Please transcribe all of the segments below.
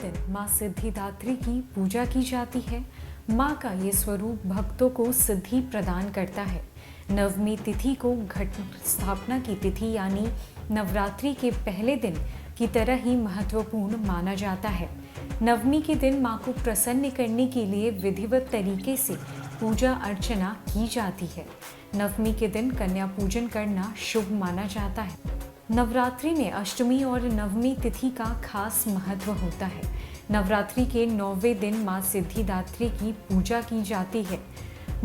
दिन माँ सिद्धिदात्री की पूजा की जाती है। माँ का ये स्वरूप भक्तों को सिद्धि प्रदान करता है। नवमी तिथि को घट स्थापना की तिथि यानी नवरात्रि के पहले दिन की तरह ही महत्वपूर्ण माना जाता है। नवमी के दिन माँ को प्रसन्न करने के लिए विधिवत तरीके से पूजा अर्चना की जाती है। नवमी के दिन कन्या पूजन करना शुभ माना जाता है। नवरात्रि में अष्टमी और नवमी तिथि का खास महत्व होता है। नवरात्रि के 9वें दिन माँ सिद्धिदात्री की पूजा की जाती है।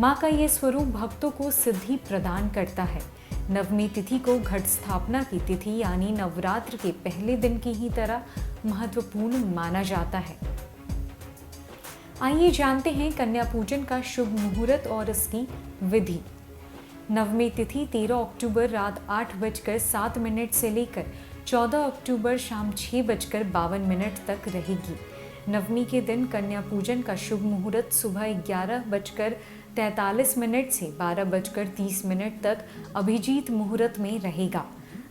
माँ का ये स्वरूप भक्तों को सिद्धि प्रदान करता है। नवमी तिथि को घट स्थापना की तिथि यानी नवरात्र के पहले दिन की ही तरह महत्वपूर्ण माना जाता है। आइए जानते हैं कन्या पूजन का शुभ मुहूर्त और इसकी विधि। नवमी तिथि 13 अक्टूबर रात 8:07 से लेकर 14 अक्टूबर शाम 6:52 तक रहेगी। नवमी के दिन कन्या पूजन का शुभ मुहूर्त सुबह 11:43 से 12:30 तक अभिजीत मुहूर्त में रहेगा।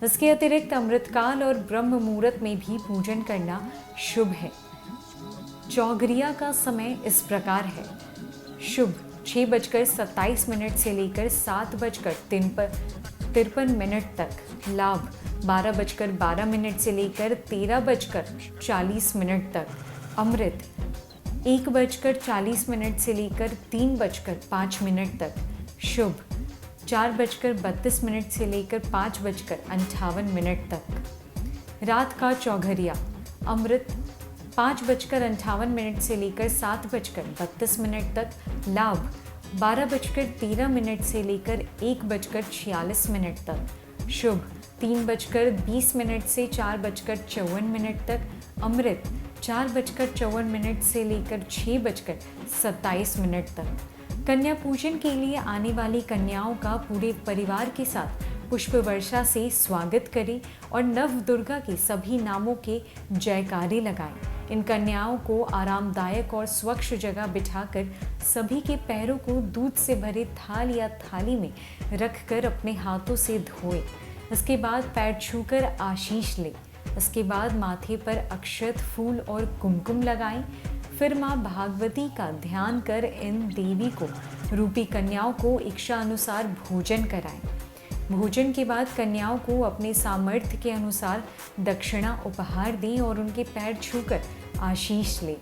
इसके अतिरिक्त अमृतकाल और ब्रह्म मुहूर्त में भी पूजन करना शुभ है। चौघरिया का समय इस प्रकार है। शुभ 6:27 से लेकर 7:53 तक। लाभ 12:12 से लेकर 13:40 तक। अमृत 1:40 से लेकर 3:05 तक। शुभ 4:32 से लेकर 5:58 तक। रात का चौघरिया अमृत 5:58 से लेकर 7:32 तक। लाभ 12:13 से लेकर 1:46 तक। शुभ 3:20 से 4:54 तक। अमृत 4:54 से लेकर 6:27 तक। कन्या पूजन के लिए आने वाली कन्याओं का पूरे परिवार के साथ पुष्प वर्षा से स्वागत करें और नव दुर्गा के सभी नामों के जयकारे लगाएं। इन कन्याओं को आरामदायक और स्वच्छ जगह बिठाकर सभी के पैरों को दूध से भरे थाल या थाली में रखकर अपने हाथों से धोएं। इसके बाद पैर छूकर आशीष लें। इसके बाद माथे पर अक्षत, फूल और कुमकुम लगाएं। फिर माँ भागवती का ध्यान कर इन देवी को रूपी कन्याओं को इच्छा अनुसार भोजन कराएं। भोजन के बाद कन्याओं को अपने सामर्थ्य के अनुसार दक्षिणा उपहार दें और उनके पैर छूकर आशीष लें।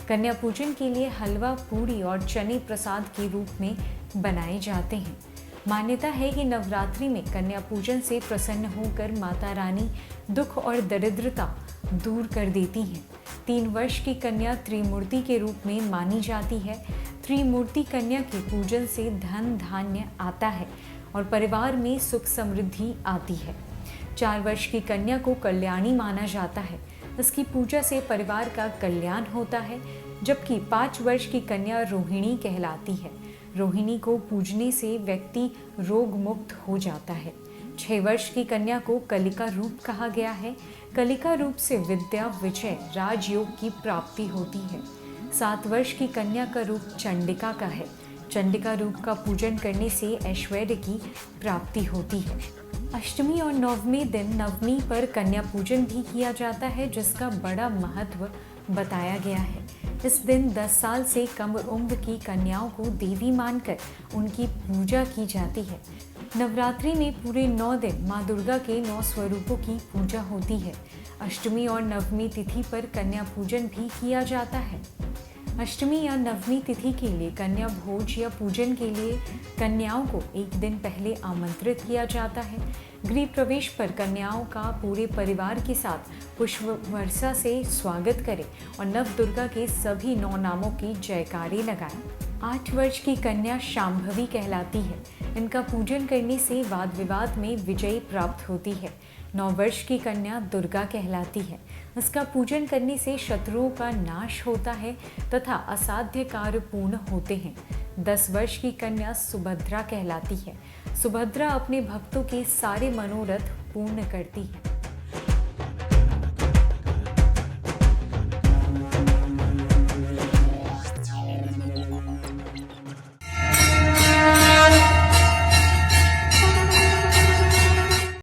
कन्या पूजन के लिए हलवा, पूरी और चने प्रसाद के रूप में बनाए जाते हैं। मान्यता है कि नवरात्रि में कन्या पूजन से प्रसन्न होकर माता रानी दुख और दरिद्रता दूर कर देती हैं। 3 वर्ष की कन्या त्रिमूर्ति के रूप में मानी जाती है। त्रिमूर्ति कन्या के पूजन से धन धान्य आता है और परिवार में सुख समृद्धि आती है। 4 वर्ष की कन्या को कल्याणी माना जाता है। इसकी पूजा से परिवार का कल्याण होता है। जबकि 5 वर्ष की कन्या रोहिणी कहलाती है। रोहिणी को पूजने से व्यक्ति रोग मुक्त हो जाता है। 6 वर्ष की कन्या को कलिका रूप कहा गया है। कलिका रूप से विद्या, विजय, राजयोग की प्राप्ति होती है। 7 वर्ष की कन्या का रूप चंडिका का है। चंडिका रूप का पूजन करने से ऐश्वर्य की प्राप्ति होती है। अष्टमी और 9वें दिन नवमी पर कन्या पूजन भी किया जाता है, जिसका बड़ा महत्व बताया गया है। इस दिन 10 साल से कम उम्र की कन्याओं को देवी मानकर उनकी पूजा की जाती है। नवरात्रि में पूरे 9 दिन माँ दुर्गा के 9 स्वरूपों की पूजा होती है। अष्टमी और नवमी तिथि पर कन्या पूजन भी किया जाता है। अष्टमी या नवमी तिथि के लिए कन्या भोज या पूजन के लिए कन्याओं को एक दिन पहले आमंत्रित किया जाता है। गृह प्रवेश पर कन्याओं का पूरे परिवार के साथ पुष्प वर्षा से स्वागत करें और नव दुर्गा के सभी 9 नामों की जयकारे लगाएं। 8 वर्ष की कन्या शांभवी कहलाती है। इनका पूजन करने से वाद विवाद में विजय प्राप्त होती है। 9 वर्ष की कन्या दुर्गा कहलाती है। इसका पूजन करने से शत्रुओं का नाश होता है तथा असाध्य कार्य पूर्ण होते हैं। 10 वर्ष की कन्या सुभद्रा कहलाती है। सुभद्रा अपने भक्तों के सारे मनोरथ पूर्ण करती है।